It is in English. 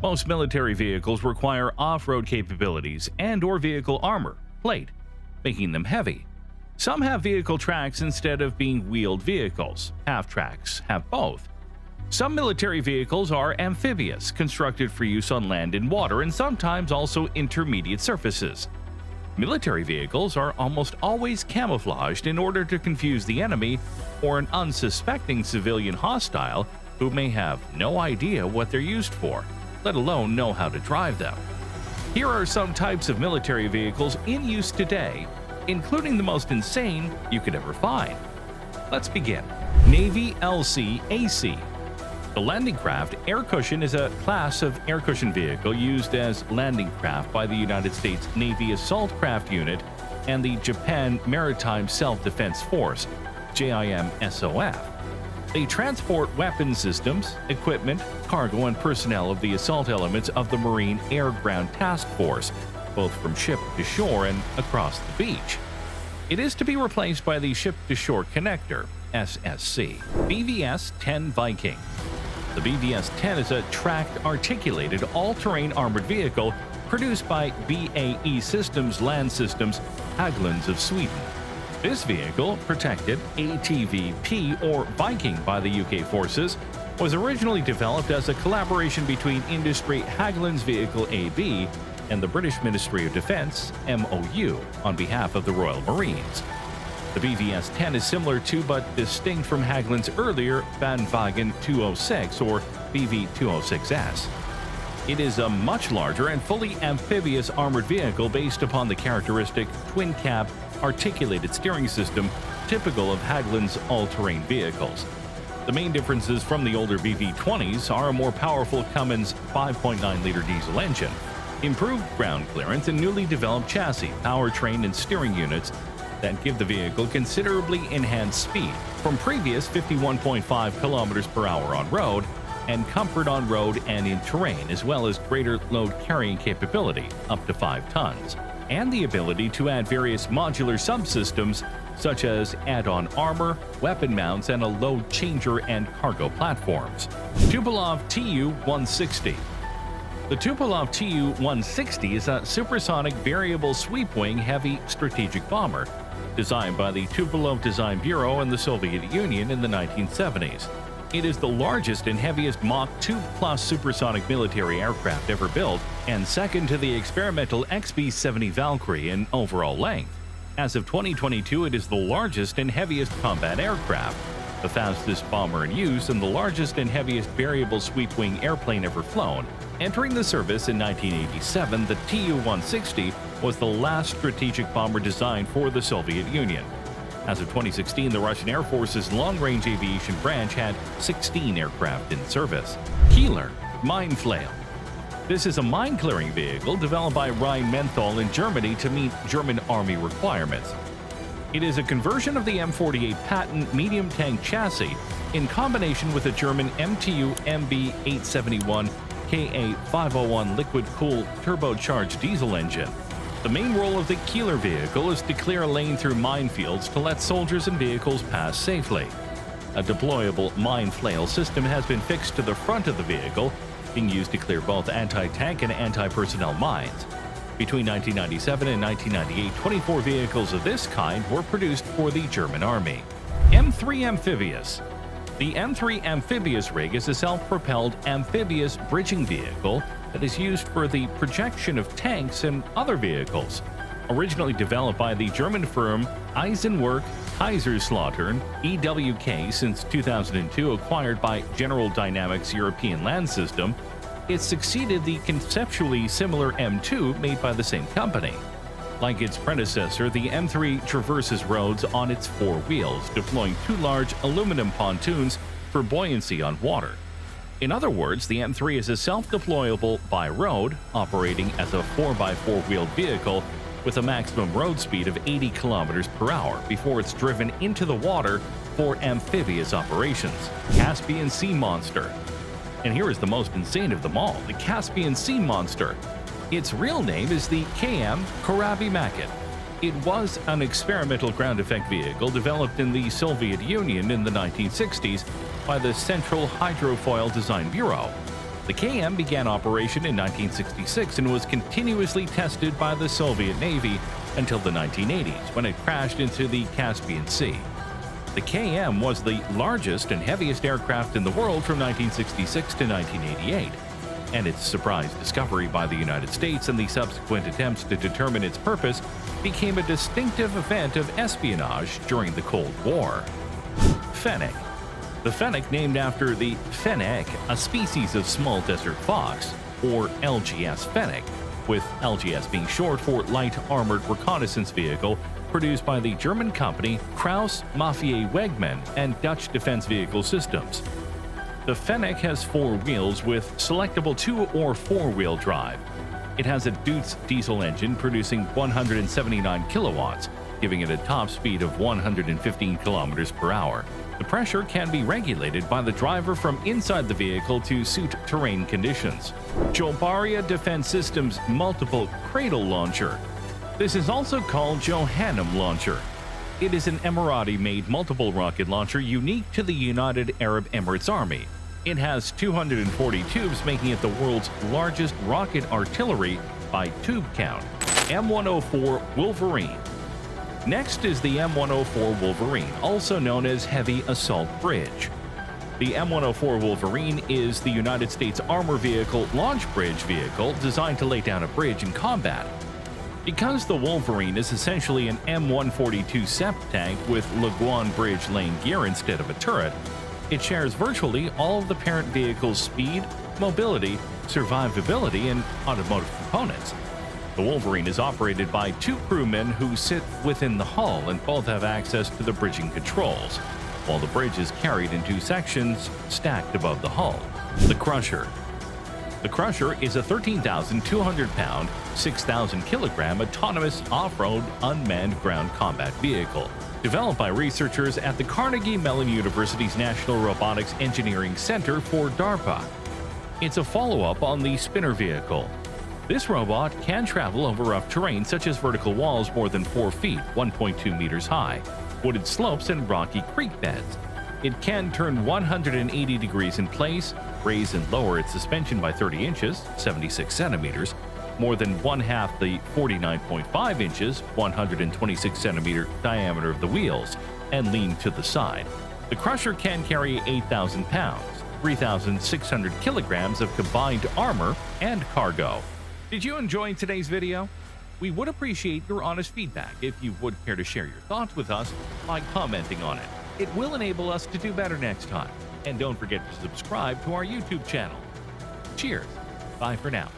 Most military vehicles require off-road capabilities and/or vehicle armor, plate, making them heavy. Some have vehicle tracks instead of being wheeled vehicles. Half-tracks have both. Some military vehicles are amphibious, constructed for use on land and water, and sometimes also intermediate surfaces. Military vehicles are almost always camouflaged in order to confuse the enemy or an unsuspecting civilian hostile who may have no idea what they're used for, let alone know how to drive them. Here are some types of military vehicles in use today, including the most insane you could ever find. Let's begin. Navy LCAC. The landing craft air cushion is a class of air cushion vehicle used as landing craft by the United States Navy Assault Craft Unit and the Japan Maritime Self-Defense Force, JIMSOF. They transport weapon systems, equipment, cargo, and personnel of the assault elements of the Marine Air Ground Task Force, both from ship to shore and across the beach. It is to be replaced by the Ship-to-Shore Connector, SSC, BS10 Viking. The BS10 is a tracked, articulated, all-terrain armored vehicle produced by BAE Systems Land Systems, Hägglunds of Sweden. This vehicle, protected ATVP or Viking by the UK forces, was originally developed as a collaboration between industry Hägglunds Vehicle AB and the British Ministry of Defence, MOU, on behalf of the Royal Marines. The BS10 is similar to but distinct from Hägglunds' earlier Bandwagen 206 or BV206S. It is a much larger and fully amphibious armored vehicle based upon the characteristic twin-cab articulated steering system typical of Hägglunds' all-terrain vehicles. The main differences from the older BV-20s are a more powerful Cummins 5.9-liter diesel engine, improved ground clearance, and newly developed chassis, powertrain, and steering units that give the vehicle considerably enhanced speed from previous 51.5 kilometers per hour on road and comfort on road and in terrain, as well as greater load carrying capability up to 5 tons, and the ability to add various modular subsystems such as add-on armor, weapon mounts, and a load changer and cargo platforms. Tupolev Tu-160. The Tupolev Tu-160 is a supersonic variable sweep-wing heavy strategic bomber designed by the Tupolev Design Bureau in the Soviet Union in the 1970s. It is the largest and heaviest Mach 2+ supersonic military aircraft ever built, and second to the experimental XB-70 Valkyrie in overall length. As of 2022, it is the largest and heaviest combat aircraft, the fastest bomber in use, and the largest and heaviest variable sweep-wing airplane ever flown. Entering the service in 1987, the Tu-160 was the last strategic bomber designed for the Soviet Union. As of 2016, the Russian Air Force's long-range aviation branch had 16 aircraft in service. Keeler Mine Flail. This is a mine-clearing vehicle developed by Rheinmetall in Germany to meet German Army requirements. It is a conversion of the M48 patent medium tank chassis in combination with a German MTU MB871 KA501 liquid-cooled turbocharged diesel engine. The main role of the Keeler vehicle is to clear a lane through minefields to let soldiers and vehicles pass safely. A deployable mine flail system has been fixed to the front of the vehicle, being used to clear both anti-tank and anti-personnel mines. Between 1997 and 1998, 24 vehicles of this kind were produced for the German Army. M3 Amphibious. The M3 Amphibious Rig is a self-propelled amphibious bridging vehicle that is used for the projection of tanks and other vehicles. Originally developed by the German firm Eisenwerk Kaiserslautern (EWK) since 2002, acquired by General Dynamics European Land System, it succeeded the conceptually similar M2 made by the same company. Like its predecessor, the M3 traverses roads on its 4 wheels, deploying 2 large aluminum pontoons for buoyancy on water. In other words, the M3 is a self-deployable by road, operating as a 4x4 wheeled vehicle with a maximum road speed of 80 kilometers per hour before it's driven into the water for amphibious operations. Caspian Sea Monster. And here is the most insane of them all, the Caspian Sea Monster. Its real name is the KM Korabi Maket. It was an experimental ground effect vehicle developed in the Soviet Union in the 1960s by the Central Hydrofoil Design Bureau. The KM began operation in 1966 and was continuously tested by the Soviet Navy until the 1980s, when it crashed into the Caspian Sea. The KM was the largest and heaviest aircraft in the world from 1966 to 1988, and its surprise discovery by the United States and the subsequent attempts to determine its purpose became a distinctive event of espionage during the Cold War. Fennec. The Fennec, named after the Fennec, a species of small desert fox, or LGS Fennec, with LGS being short for Light Armored Reconnaissance Vehicle, produced by the German company Krauss Maffei Wegmann and Dutch Defense Vehicle Systems. The Fennec has 4 wheels with selectable 2 or 4-wheel drive. It has a Deutz diesel engine producing 179 kilowatts, giving it a top speed of 115 kilometers per hour. The pressure can be regulated by the driver from inside the vehicle to suit terrain conditions. Jobaria Defense Systems Multiple Cradle Launcher. This is also called Johannem Launcher. It is an Emirati-made multiple rocket launcher unique to the United Arab Emirates Army. It has 240 tubes, making it the world's largest rocket artillery by tube count. M104 Wolverine. Next is the M104 Wolverine, also known as Heavy Assault Bridge. The M104 Wolverine is the United States Armor Vehicle launch bridge vehicle designed to lay down a bridge in combat. Because the Wolverine is essentially an M142 SEP tank with Laguan bridge laying gear instead of a turret, it shares virtually all of the parent vehicle's speed, mobility, survivability, and automotive components. The Wolverine is operated by 2 crewmen who sit within the hull and both have access to the bridging controls, while the bridge is carried in 2 sections stacked above the hull. The Crusher. The Crusher is a 13,200-pound, 6,000-kilogram autonomous off-road unmanned ground combat vehicle, developed by researchers at the Carnegie Mellon University's National Robotics Engineering Center for DARPA. It's a follow-up on the Spinner vehicle. This robot can travel over rough terrain such as vertical walls more than 4 feet, 1.2 meters high, wooded slopes, and rocky creek beds. It can turn 180 degrees in place, raise and lower its suspension by 30 inches, 76 centimeters, more than 1/2 the 49.5 inches, 126 centimeter diameter of the wheels, and lean to the side. The Crusher can carry 8,000 pounds, 3,600 kilograms of combined armor and cargo. Did you enjoy today's video? We would appreciate your honest feedback if you would care to share your thoughts with us by commenting on it. It will enable us to do better next time. And don't forget to subscribe to our YouTube channel. Cheers. Bye for now.